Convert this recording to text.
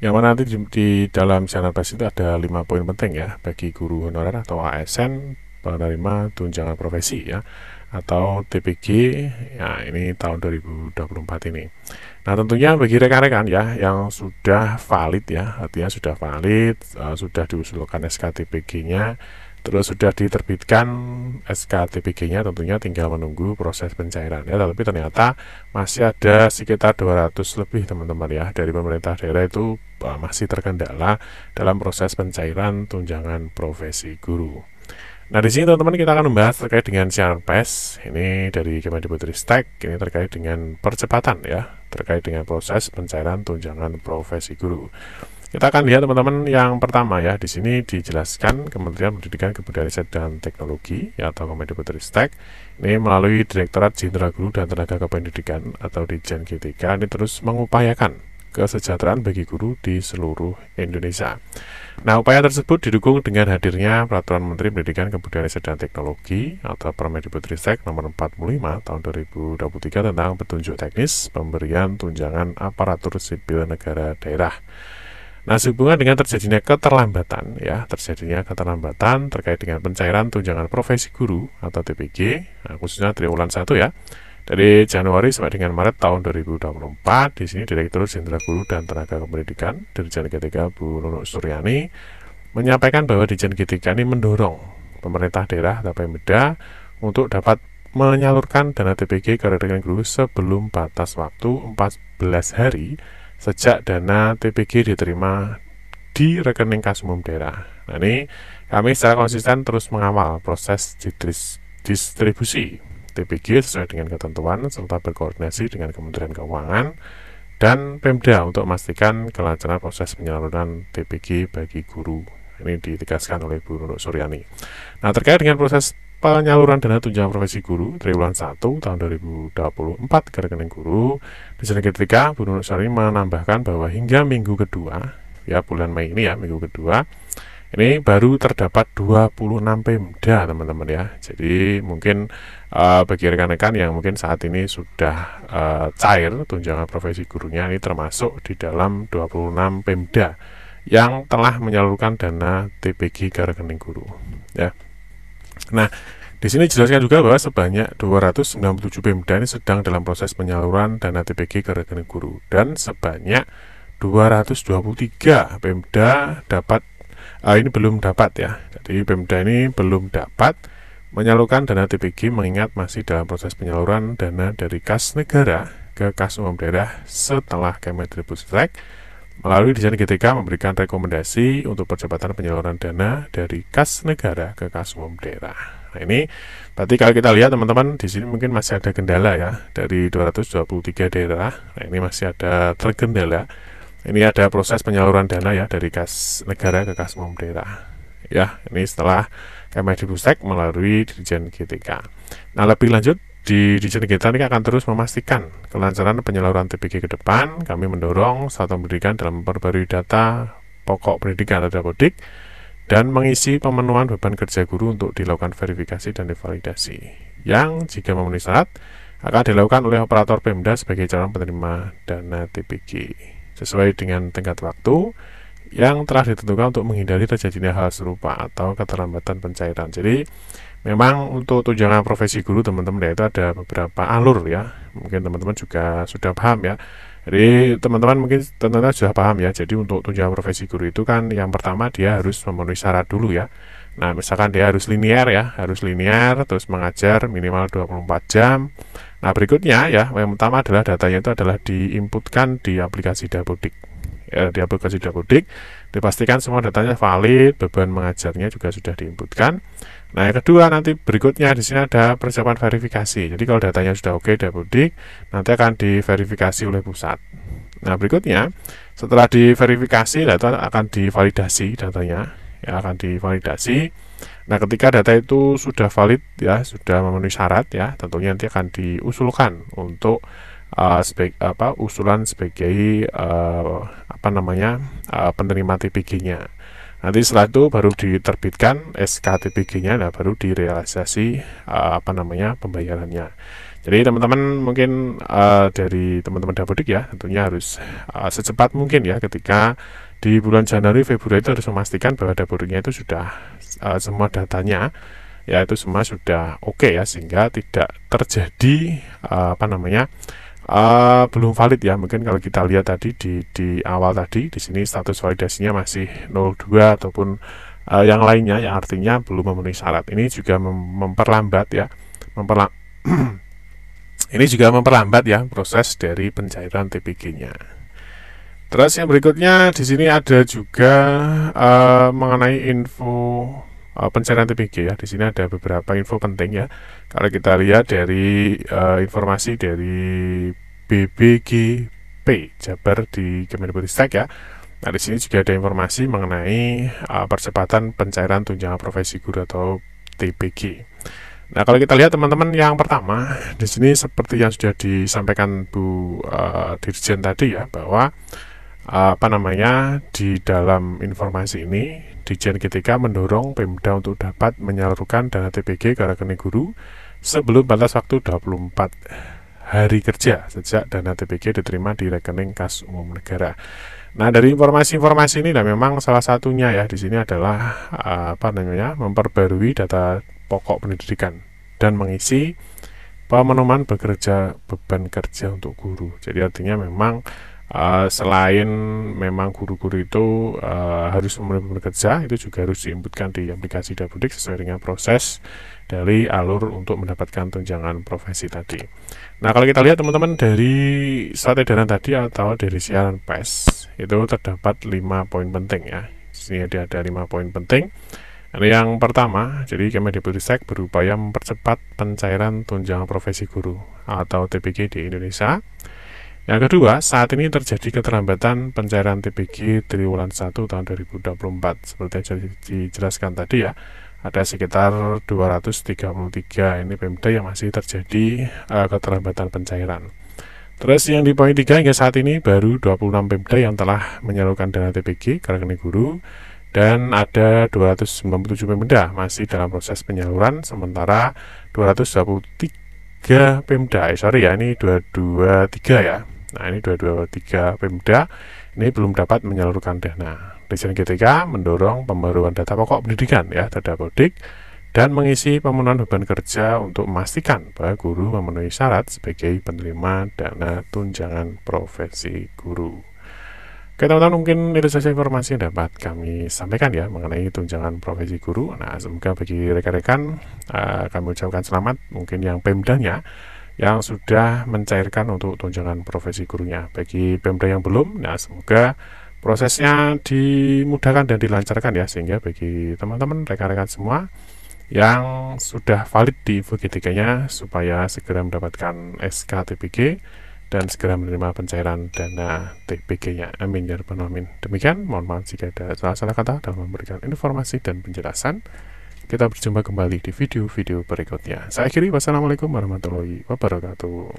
Yang mana nanti di dalam Sinarmas itu ada 5 poin penting ya bagi guru honorer atau ASN penerima tunjangan profesi ya, atau TPG ya, ini tahun 2024 ini. Nah, tentunya bagi rekan-rekan ya yang sudah valid ya, artinya sudah valid, sudah diusulkan SKTPG-nya, terus sudah diterbitkan SKTPG-nya, tentunya tinggal menunggu proses pencairan ya. Tapi ternyata masih ada sekitar 200 lebih teman-teman ya dari pemerintah daerah itu masih terkendala dalam proses pencairan tunjangan profesi guru. Nah, di sini teman-teman kita akan membahas terkait dengan siaran pers. Ini dari Kemendikbudristek, ini terkait dengan percepatan ya, terkait dengan proses pencairan tunjangan profesi guru. Kita akan lihat teman-teman yang pertama ya, di sini dijelaskan Kementerian Pendidikan, Kebudayaan, Riset dan Teknologi ya, atau Kemendikbudristek. Ini melalui Direktorat Jenderal Guru dan Tenaga Kependidikan atau Ditjen GTK ini terus mengupayakan kesejahteraan bagi guru di seluruh Indonesia. Nah, upaya tersebut didukung dengan hadirnya Peraturan Menteri Pendidikan, Kebudayaan, Riset dan Teknologi atau Permendikbudristek nomor 45 tahun 2023 tentang petunjuk teknis pemberian tunjangan aparatur sipil negara daerah. Nah, sehubungan dengan terjadinya keterlambatan terkait dengan pencairan tunjangan profesi guru atau TPG, nah, khususnya triwulan 1 ya, dari Januari sampai dengan Maret tahun 2024, di sini Direktur Jenderal Guru dan Tenaga Kependidikan Dirjen GTK Bu Nunuk Suryani menyampaikan bahwa Dirjen GTK ini mendorong pemerintah daerah atau Pemda untuk dapat menyalurkan dana TPG ke rekening guru sebelum batas waktu 14 hari sejak dana TPG diterima di rekening kas umum daerah. Nah, ini kami secara konsisten terus mengawal proses distribusi TPG sesuai dengan ketentuan serta berkoordinasi dengan Kementerian Keuangan dan Pemda untuk memastikan kelancaran proses penyaluran TPG bagi guru. Ini ditegaskan oleh Bu Nunuk Suryani. Nah, terkait dengan proses penyaluran dana tunjangan profesi guru triwulan 1 tahun 2024 ke rekening guru, di sini ketika Bu Nunuk Suryani menambahkan bahwa hingga minggu kedua ya, bulan Mei ini ya, minggu kedua ini baru terdapat 26 Pemda teman-teman ya. Jadi mungkin bagi rekan-rekan yang mungkin saat ini sudah cair tunjangan profesi gurunya, ini termasuk di dalam 26 Pemda yang telah menyalurkan dana TPG ke rekening guru ya. Nah, di sini dijelaskan juga bahwa sebanyak 297 Pemda ini sedang dalam proses penyaluran dana TPG ke rekening guru, dan sebanyak 223 Pemda ini belum dapat ya. Jadi Pemda ini belum dapat menyalurkan dana TPG mengingat masih dalam proses penyaluran dana dari kas negara ke kas umum daerah setelah Kemendikbudristek melalui Ditjen GTK memberikan rekomendasi untuk percepatan penyaluran dana dari kas negara ke kas umum daerah. Nah, ini berarti kalau kita lihat teman-teman di sini mungkin masih ada kendala ya dari 223 daerah. Nah, ini masih ada terkendala. Ini ada proses penyaluran dana ya dari kas negara ke kas umum daerah. Ya, ini setelah Kemendikbudristek melalui Ditjen GTK. Nah, lebih lanjut di Ditjen GTK ini akan terus memastikan kelancaran penyaluran TPG ke depan. Kami mendorong Satuan Pendidikan dalam memperbarui data pokok pendidikan atau Dapodik dan mengisi pemenuhan beban kerja guru untuk dilakukan verifikasi dan divalidasi. Yang jika memenuhi syarat akan dilakukan oleh operator Pemda sebagai calon penerima dana TPG sesuai dengan tenggat waktu yang telah ditentukan untuk menghindari terjadinya hal serupa atau keterlambatan pencairan. Jadi memang untuk tunjangan profesi guru teman-teman itu ada beberapa alur ya. Mungkin teman-teman juga sudah paham ya. Jadi teman-teman mungkin teman-teman sudah paham ya. Jadi untuk tunjangan profesi guru itu kan yang pertama dia harus memenuhi syarat dulu ya. Nah, misalkan dia harus linear ya, terus mengajar minimal 24 jam. Nah, berikutnya ya, yang pertama adalah datanya itu adalah diinputkan di aplikasi Dapodik. Ya, di aplikasi Dapodik dipastikan semua datanya valid, beban mengajarnya juga sudah diinputkan. Nah, yang kedua nanti berikutnya di sini ada persiapan verifikasi. Jadi kalau datanya sudah oke Dapodik, nanti akan diverifikasi oleh pusat. Nah, berikutnya setelah diverifikasi data akan divalidasi datanya. Ya, akan divalidasi. Nah, ketika data itu sudah valid ya, sudah memenuhi syarat ya, tentunya nanti akan diusulkan untuk usulan sebagai penerima TPG-nya. Nanti setelah itu baru diterbitkan SKTPG-nya, nah baru direalisasi pembayarannya. Jadi teman-teman mungkin dari teman-teman Dapodik ya tentunya harus secepat mungkin ya, ketika di bulan Januari Februari itu harus memastikan bahwa Dapodiknya itu sudah semua datanya ya itu semua sudah oke ya, sehingga tidak terjadi belum valid ya. Mungkin kalau kita lihat tadi di awal tadi di sini status validasinya masih 02 ataupun yang lainnya, yang artinya belum memenuhi syarat. Ini juga memperlambat ya, ini juga memperlambat ya proses dari pencairan TPG-nya. Terus yang berikutnya di sini ada juga mengenai info pencairan TPG ya. Di sini ada beberapa info penting ya. Kalau kita lihat dari informasi dari BBGP Jabar di Kemendikbudristek ya. Nah, di sini juga ada informasi mengenai percepatan pencairan tunjangan profesi guru atau TPG. Nah, kalau kita lihat teman-teman, yang pertama di sini seperti yang sudah disampaikan Bu Dirjen tadi ya, bahwa di dalam informasi ini Dirjen GTK mendorong Pemda untuk dapat menyalurkan dana TPG ke rekening guru sebelum batas waktu 24 hari kerja sejak dana TPG diterima di rekening kas umum negara. Nah, dari informasi-informasi ini, nah memang salah satunya ya di sini adalah memperbarui data pokok pendidikan dan mengisi pemenuhan bekerja beban kerja untuk guru. Jadi artinya memang selain memang guru-guru itu harus memenuhi bekerja, itu juga harus diinputkan di aplikasi Dapodik sesuai dengan proses dari alur untuk mendapatkan tunjangan profesi tadi. Nah, kalau kita lihat teman-teman, dari surat edaran tadi atau dari siaran pers itu terdapat 5 poin penting ya. Di sini ada 5 poin penting. Yang pertama, jadi Kemendikbudristek berupaya mempercepat pencairan tunjangan profesi guru atau TPG di Indonesia. Yang kedua, saat ini terjadi keterlambatan pencairan TPG triwulan 1 tahun 2024. Seperti yang dijelaskan tadi ya, ada sekitar 233 ini Pemda yang masih terjadi keterlambatan pencairan. Terus yang di poin 3, hingga saat ini baru 26 Pemda yang telah menyalurkan dana TPG ke rekening guru, dan ada 297 Pemda masih dalam proses penyaluran, sementara 223 Pemda, ini 223 ya. Nah, ini 223 Pemda ini belum dapat menyalurkan dana. Dirjen GTK mendorong pembaruan data pokok pendidikan ya terhadap Dapodik dan mengisi pemenuhan beban kerja untuk memastikan bahwa guru memenuhi syarat sebagai penerima dana tunjangan profesi guru. Oke teman-teman, mungkin itu saja informasi yang dapat kami sampaikan ya mengenai tunjangan profesi guru. Nah, semoga bagi rekan-rekan kami ucapkan selamat, mungkin yang Pemdanya yang sudah mencairkan untuk tunjangan profesi gurunya. Bagi Pemda yang belum, nah semoga prosesnya dimudahkan dan dilancarkan ya, sehingga bagi teman-teman rekan-rekan semua yang sudah valid di info GTK-nya supaya segera mendapatkan SK TPG dan segera menerima pencairan dana TPG-nya. Amin ya rabbal alamin. Demikian, mohon maaf jika ada salah-salah kata dalam memberikan informasi dan penjelasan. Kita berjumpa kembali di video-video berikutnya. Saya akhiri, wassalamualaikum warahmatullahi wabarakatuh.